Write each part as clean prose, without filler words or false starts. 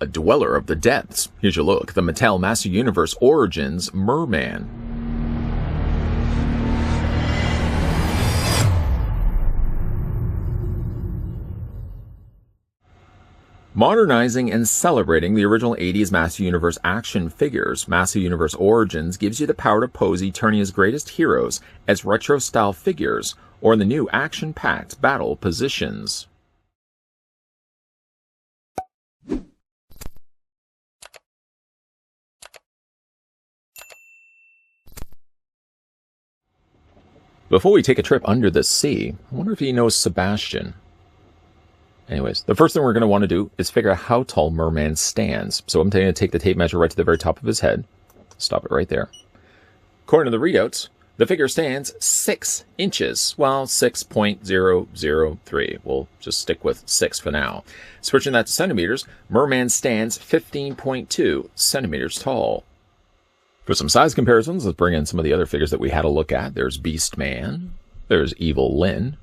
A dweller of the depths. Here's your look. The Mattel Master Universe Origins Merman. Modernizing and celebrating the original 80s Master Universe action figures, Master Universe Origins gives you the power to pose Eternia's greatest heroes as retro-style figures or in the new action-packed battle positions. Before we take a trip under the sea, I wonder if he knows Sebastian. Anyways, the first thing we're going to want to do is figure out how tall Merman stands. So I'm going to take the tape measure right to the very top of his head. Stop it right there. According to the readouts, the figure stands 6 inches. Well, 6.003. We'll just stick with 6 for now. Switching that to centimeters, Merman stands 15.2 centimeters tall. For some size comparisons, let's bring in some of the other figures that we had a look at. There's Beast Man. There's Evil Lyn.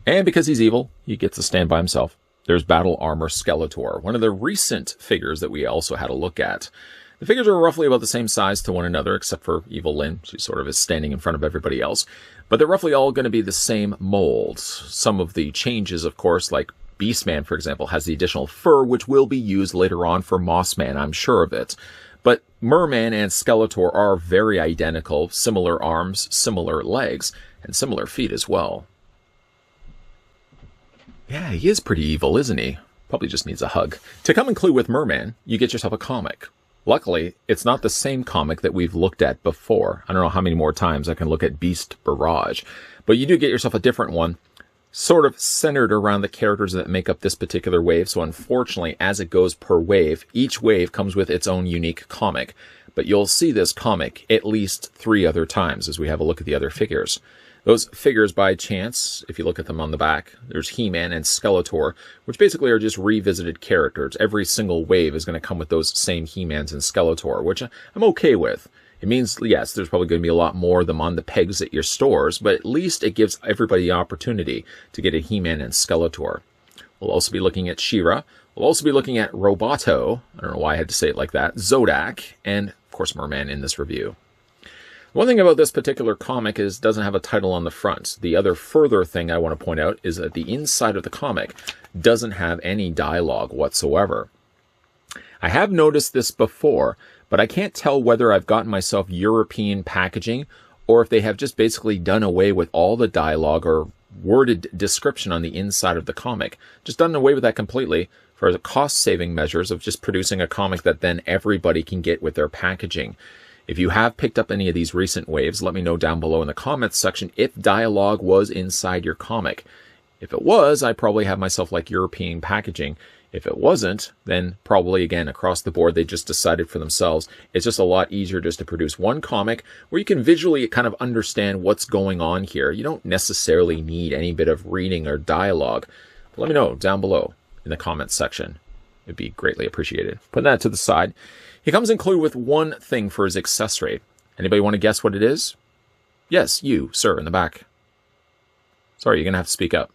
And because he's evil, he gets to stand by himself. There's Battle Armor Skeletor, one of the recent figures that we also had a look at. The figures are roughly about the same size to one another, except for Evil Lyn. She sort of is standing in front of everybody else. But they're roughly all going to be the same mold. Some of the changes, of course, like Beastman, for example, has the additional fur, which will be used later on for Mossman, I'm sure of it. But Merman and Skeletor are very identical, similar arms, similar legs, and similar feet as well. Yeah, he is pretty evil, isn't he? Probably just needs a hug. To come include with Merman, you get yourself a comic. Luckily, it's not the same comic that we've looked at before. I don't know how many more times I can look at Beast Barrage. But you do get yourself a different one, sort of centered around the characters that make up this particular wave. So unfortunately, as it goes per wave, each wave comes with its own unique comic. But you'll see this comic at least 3 other times as we have a look at the other figures. Those figures, by chance, if you look at them on the back, there's He-Man and Skeletor, which basically are just revisited characters. Every single wave is going to come with those same He-Mans and Skeletor, which I'm okay with. It means, yes, there's probably going to be a lot more of them on the pegs at your stores, but at least it gives everybody the opportunity to get a He-Man and Skeletor. We'll also be looking at She-Ra. We'll also be looking at Roboto, I don't know why I had to say it like that, Zodak, and, of course, Merman in this review. One thing about this particular comic is it doesn't have a title on the front. The other further thing I want to point out is that the inside of the comic doesn't have any dialogue whatsoever. I have noticed this before, but I can't tell whether I've gotten myself European packaging or if they have just basically done away with all the dialogue or worded description on the inside of the comic. Just done away with that completely for the cost-saving measures of just producing a comic that then everybody can get with their packaging. If you have picked up any of these recent waves, let me know down below in the comments section if dialogue was inside your comic. If it was, I probably have myself like European packaging. If it wasn't, then probably, again, across the board, they just decided for themselves. It's just a lot easier just to produce one comic where you can visually kind of understand what's going on here. You don't necessarily need any bit of reading or dialogue. But let me know down below in the comments section. It'd be greatly appreciated. Put that to the side. He comes included with one thing for his accessory. Anybody want to guess what it is? Yes, you, sir, in the back. Sorry, you're going to have to speak up.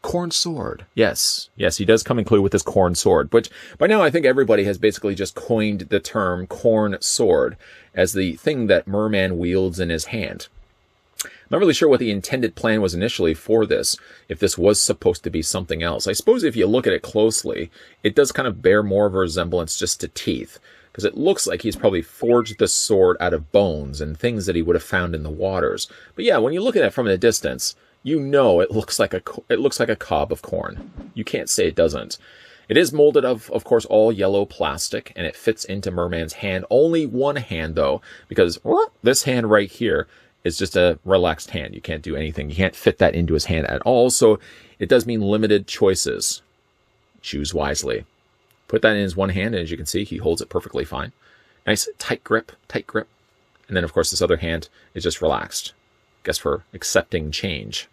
Corn sword. Yes, he does come included with this corn sword, which by now I think everybody has basically just coined the term corn sword as the thing that Merman wields in his hand. I'm not really sure what the intended plan was initially for this, if this was supposed to be something else. I suppose if you look at it closely, it does kind of bear more of a resemblance just to teeth, because it looks like he's probably forged the sword out of bones and things that he would have found in the waters. But yeah, when you look at it from a distance, you know it looks like a cob of corn. You can't say it doesn't. It is molded of course, all yellow plastic, and it fits into Merman's hand. Only one hand, though, because this hand right here is just a relaxed hand. You can't do anything. You can't fit that into his hand at all, so it does mean limited choices. Choose wisely. Put that in his one hand, and as you can see, he holds it perfectly fine. Nice tight grip, tight grip. And then, of course, this other hand is just relaxed. Guess for accepting change.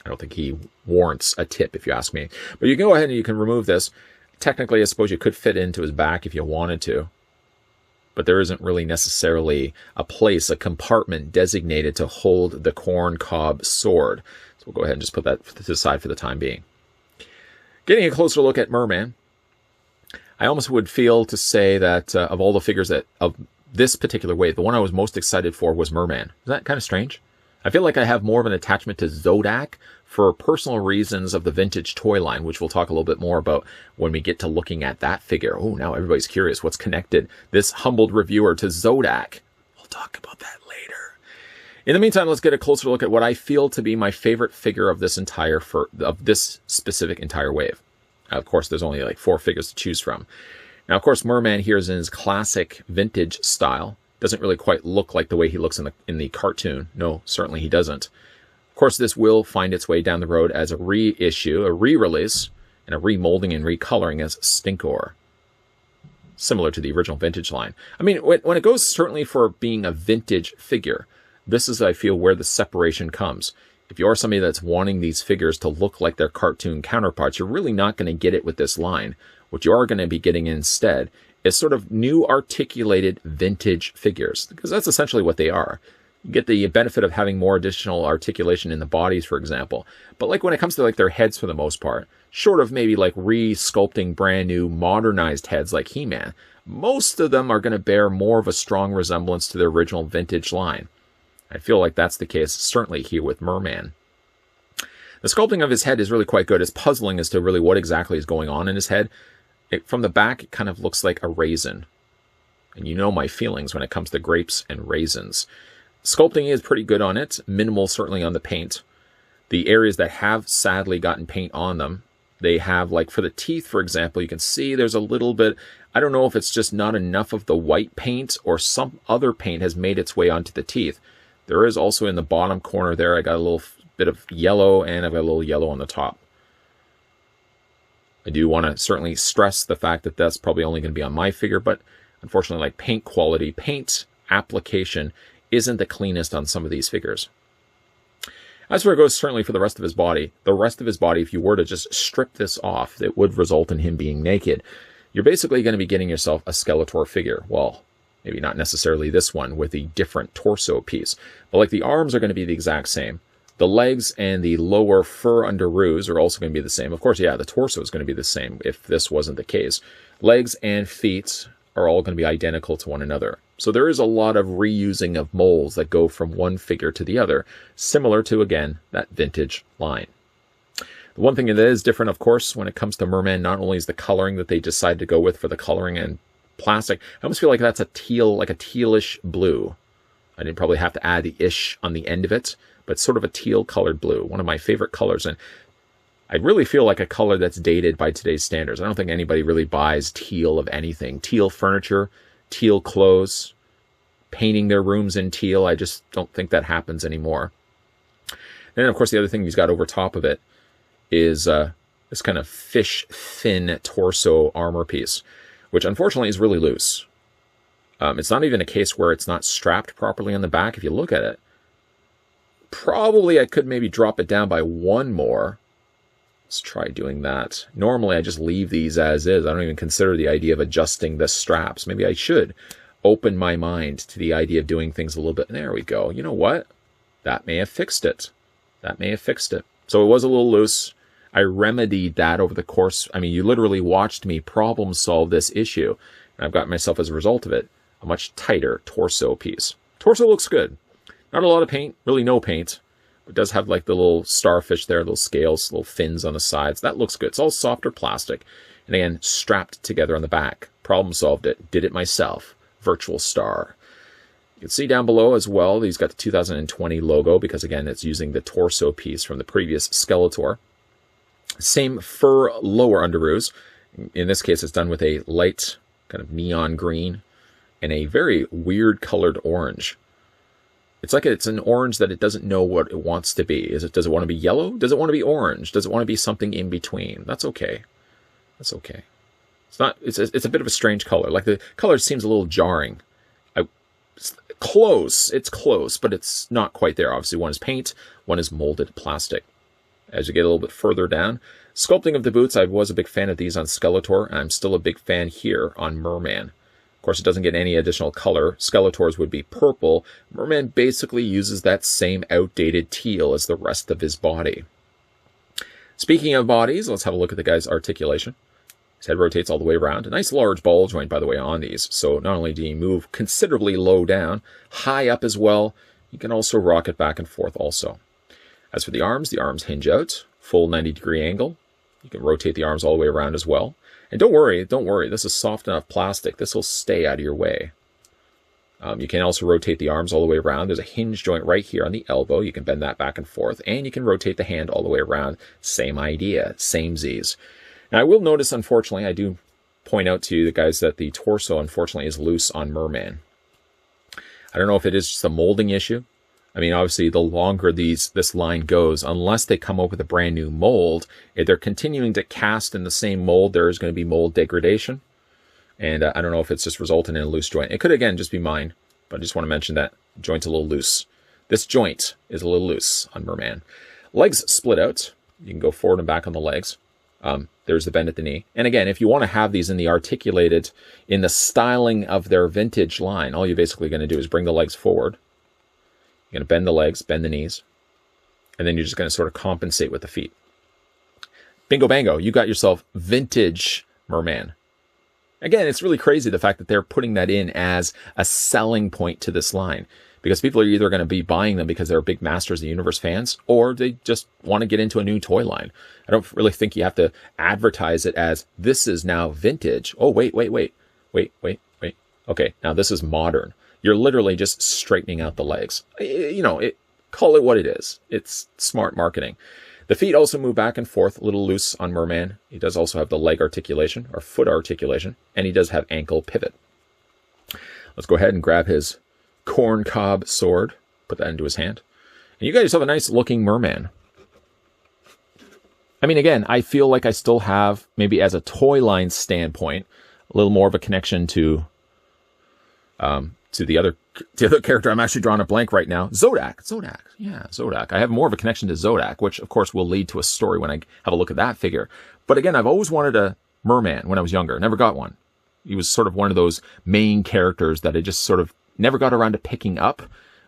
I don't think he warrants a tip, if you ask me. But you can go ahead and you can remove this. Technically, I suppose you could fit it into his back if you wanted to. But there isn't really necessarily a place, a compartment designated to hold the corn cob sword. So we'll go ahead and just put that to the side for the time being. Getting a closer look at Merman. I almost would feel to say that of all the figures of this particular wave, the one I was most excited for was Merman. Is that kind of strange? I feel like I have more of an attachment to Zodak for personal reasons of the vintage toy line, which we'll talk a little bit more about when we get to looking at that figure. Oh, now everybody's curious what's connected this humbled reviewer to Zodak. We'll talk about that later. In the meantime, let's get a closer look at what I feel to be my favorite figure of this specific entire wave. Of course, there's only like 4 figures to choose from. Now, of course, Merman here is in his classic vintage style. Doesn't really quite look like the way he looks in the cartoon. No, certainly he doesn't. Of course, this will find its way down the road as a reissue, a re-release, and a remolding and recoloring as Stinkor. Similar to the original vintage line. I mean, when it goes certainly for being a vintage figure, this is, I feel, where the separation comes. If you're somebody that's wanting these figures to look like their cartoon counterparts, you're really not going to get it with this line. What you are going to be getting instead is sort of new articulated vintage figures, because that's essentially what they are. You get the benefit of having more additional articulation in the bodies, for example. But like when it comes to like their heads for the most part, short of maybe like re-sculpting brand new modernized heads like He-Man, most of them are going to bear more of a strong resemblance to their original vintage line. I feel like that's the case certainly here with Merman. The sculpting of his head is really quite good. It's puzzling as to really what exactly is going on in his head. From the back, it kind of looks like a raisin. And you know my feelings when it comes to grapes and raisins. Sculpting is pretty good on it. Minimal, certainly, on the paint. The areas that have sadly gotten paint on them, they have, like for the teeth, for example, you can see there's a little bit, I don't know if it's just not enough of the white paint or some other paint has made its way onto the teeth. There is also in the bottom corner there, I got a little bit of yellow and I've got a little yellow on the top. I do want to certainly stress the fact that that's probably only going to be on my figure, but unfortunately, like paint quality, paint application isn't the cleanest on some of these figures. As for it goes, certainly for the rest of his body, if you were to just strip this off, it would result in him being naked. You're basically going to be getting yourself a Skeletor figure. Well, maybe not necessarily this one with the different torso piece, but like the arms are going to be the exact same. The legs and the lower fur underoos are also going to be the same. Of course, yeah, the torso is going to be the same if this wasn't the case. Legs and feet are all going to be identical to one another. So there is a lot of reusing of molds that go from one figure to the other, similar to, again, that vintage line. The one thing that is different, of course, when it comes to Merman, not only is the coloring that they decide to go with for the coloring and plastic, I almost feel like that's a teal, like a tealish blue. I didn't probably have to add the ish on the end of it, but sort of a teal colored blue, one of my favorite colors. And I really feel like a color that's dated by today's standards. I don't think anybody really buys teal of anything. Teal furniture, teal clothes, painting their rooms in teal. I just don't think that happens anymore. And then, of course, the other thing he's got over top of it is this kind of fish fin torso armor piece, which unfortunately is really loose. It's not even a case where it's not strapped properly on the back. If you look at it, probably I could maybe drop it down by one more. Let's try doing that. Normally I just leave these as is. I don't even consider the idea of adjusting the straps. Maybe I should open my mind to the idea of doing things a little bit. There we go. You know what? That may have fixed it. That may have fixed it. So it was a little loose. I remedied that over the course. I mean, you literally watched me problem solve this issue. And I've got myself, as a result of it, a much tighter torso piece. Torso looks good. Not a lot of paint, really no paint. It does have like the little starfish there, little scales, little fins on the sides. That looks good. It's all softer plastic. And again, strapped together on the back. Problem solved it. Did it myself. Virtual star. You can see down below as well, he's got the 2020 logo because, again, it's using the torso piece from the previous Skeletor. Same fur lower underoos. In this case, it's done with a light kind of neon green and a very weird colored orange. It's like it's an orange that it doesn't know what it wants to be. Does it want to be yellow? Does it want to be orange? Does it want to be something in between? That's okay. That's okay. It's a bit of a strange color. Like the color seems a little jarring. It's close, but it's not quite there. Obviously, one is paint, one is molded plastic. As you get a little bit further down, sculpting of the boots, I was a big fan of these on Skeletor, and I'm still a big fan here on Merman. Of course, it doesn't get any additional color. Skeletor's would be purple. Merman basically uses that same outdated teal as the rest of his body. Speaking of bodies, let's have a look at the guy's articulation. His head rotates all the way around. A nice large ball joint, by the way, on these. So not only do you move considerably low down, high up as well, you can also rock it back and forth also. As for the arms hinge out, full 90-degree angle. You can rotate the arms all the way around as well. And don't worry, this is soft enough plastic. This will stay out of your way. You can also rotate the arms all the way around. There's a hinge joint right here on the elbow. You can bend that back and forth. And you can rotate the hand all the way around. Same idea, same Z's. Now, I will notice, unfortunately, I do point out to you, the guys, that the torso, unfortunately, is loose on Merman. I don't know if it is just a molding issue. I mean, obviously, the longer this line goes, unless they come up with a brand new mold, if they're continuing to cast in the same mold, there is going to be mold degradation. And I don't know if it's just resulting in a loose joint. It could, again, just be mine, but I just want to mention that joint's a little loose. This joint is a little loose on Merman. Legs split out. You can go forward and back on the legs. There's the bend at the knee. And again, if you want to have these in the articulated, in the styling of their vintage line, all you're basically going to do is bring the legs forward. You're going to bend the legs, bend the knees, and then you're just going to sort of compensate with the feet. Bingo bango, you got yourself vintage Merman. Again, it's really crazy the fact that they're putting that in as a selling point to this line, because people are either going to be buying them because they're big Masters of the Universe fans, or they just want to get into a new toy line. I don't really think you have to advertise it as, this is now vintage. Oh, wait. Okay, now this is modern. You're literally just straightening out the legs. You know, call it what it is. It's smart marketing. The feet also move back and forth, a little loose on Merman. He does also have the leg articulation, or foot articulation, and he does have ankle pivot. Let's go ahead and grab his corn cob sword, put that into his hand, and you got yourself a nice looking Merman. I mean, again, I feel like I still have, maybe as a toy line standpoint, a little more of a connection to the other character. I'm actually drawing a blank right now. Zodak. Yeah, Zodak. I have more of a connection to Zodak, which of course will lead to a story when I have a look at that figure. But again, I've always wanted a Merman when I was younger. Never got one. He was sort of one of those main characters that I just sort of never got around to picking up.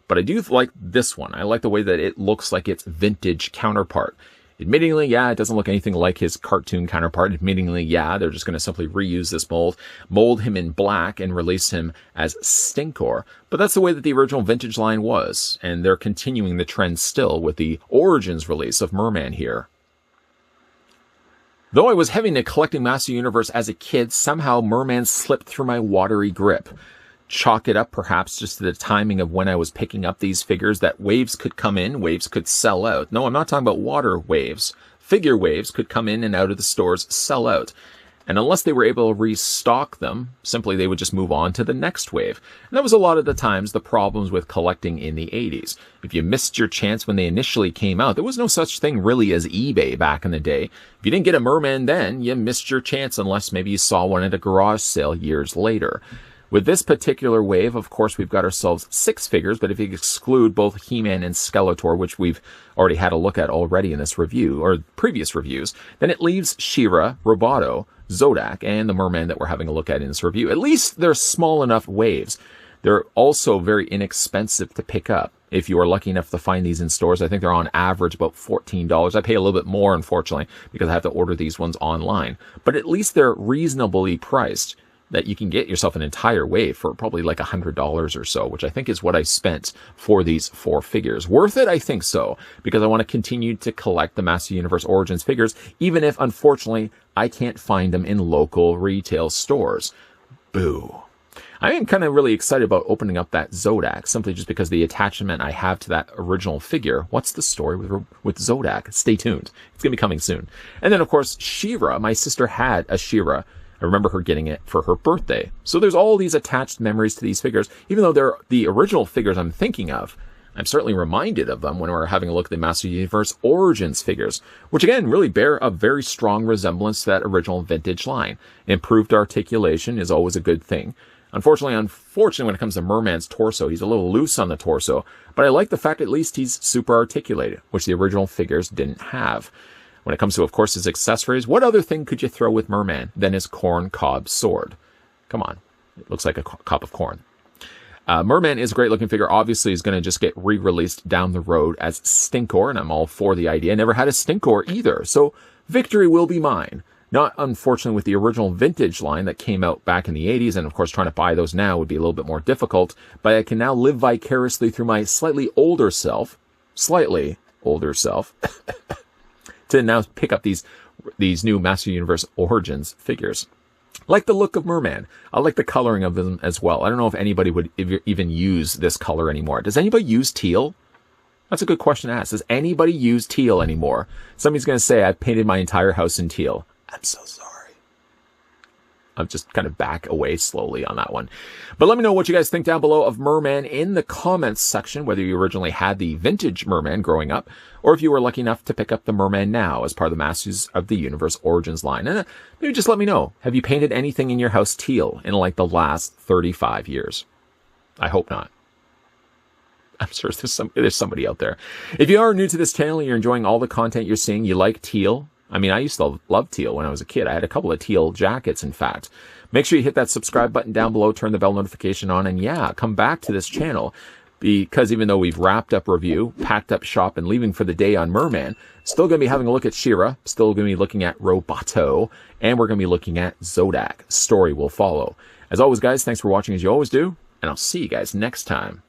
But I do like this one. I like the way that it looks like its vintage counterpart. Admittingly, yeah, it doesn't look anything like his cartoon counterpart. Admittingly, yeah, they're just going to simply reuse this mold him in black, and release him as Stinkor. But that's the way that the original vintage line was, and they're continuing the trend still with the Origins release of Merman here. Though I was heavy into collecting Master Universe as a kid, somehow Merman slipped through my watery grip. Chalk it up perhaps just to the timing of when I was picking up these figures, that waves could come in, waves could sell out. No, I'm not talking about water waves. Figure waves could come in and out of the stores, sell out. And unless they were able to restock them, simply they would just move on to the next wave. And that was a lot of the times the problems with collecting in the 80s. If you missed your chance when they initially came out, there was no such thing really as eBay back in the day. If you didn't get a Merman then, you missed your chance unless maybe you saw one at a garage sale years later. With this particular wave, of course, we've got ourselves 6 figures, but if you exclude both He-Man and Skeletor, which we've already had a look at already in this review, or previous reviews, then it leaves She-Ra, Roboto, Zodak, and the Merman that we're having a look at in this review. At least they're small enough waves. They're also very inexpensive to pick up. If you are lucky enough to find these in stores, I think they're on average about $14. I pay a little bit more, unfortunately, because I have to order these ones online. But at least they're reasonably priced, that you can get yourself an entire wave for probably like $100 or so, which I think is what I spent for these 4 figures. Worth it? I think so, because I want to continue to collect the Master Universe Origins figures, even if, unfortunately, I can't find them in local retail stores. Boo. I am kind of really excited about opening up that Zodak, simply just because the attachment I have to that original figure. What's the story with Zodak? Stay tuned. It's going to be coming soon. And then, of course, She-Ra. My sister had a She-Ra. I remember her getting it for her birthday. So there's all these attached memories to these figures. Even though they're the original figures I'm thinking of, I'm certainly reminded of them when we're having a look at the Master Universe Origins figures, which again really bear a very strong resemblance to that original vintage line. Improved articulation is always a good thing. Unfortunately, when it comes to Merman's torso, he's a little loose on the torso, but I like the fact at least he's super articulated, which the original figures didn't have. When it comes to, of course, his accessories, what other thing could you throw with Merman than his corn cob sword? Come on. It looks like a cob of corn. Merman is a great looking figure. Obviously, he's going to just get re-released down the road as Stinkor, and I'm all for the idea. I never had a Stinkor either, so victory will be mine. Not, unfortunately, with the original vintage line that came out back in the 80s, and of course trying to buy those now would be a little bit more difficult, but I can now live vicariously through my slightly older self, to now pick up these new Master Universe Origins figures. I like the look of Merman. I like the coloring of them as well. I don't know if anybody would even use this color anymore. Does anybody use teal? That's a good question to ask. Does anybody use teal anymore? Somebody's going to say, I've painted my entire house in teal. I'm so sorry. I'm just kind of back away slowly on that one. But let me know what you guys think down below of Merman in the comments section, whether you originally had the vintage Merman growing up, or if you were lucky enough to pick up the Merman now as part of the Masters of the Universe Origins line. And maybe just let me know. Have you painted anything in your house teal in like the last 35 years? I hope not. I'm sure there's somebody out there. If you are new to this channel, you're enjoying all the content you're seeing, you like teal. I mean, I used to love teal when I was a kid. I had a couple of teal jackets, in fact. Make sure you hit that subscribe button down below, turn the bell notification on, and yeah, come back to this channel. Because even though we've wrapped up review, packed up shop, and leaving for the day on Merman, still going to be having a look at She-Ra, still going to be looking at Roboto, and we're going to be looking at Zodak. Story will follow. As always, guys, thanks for watching as you always do, and I'll see you guys next time.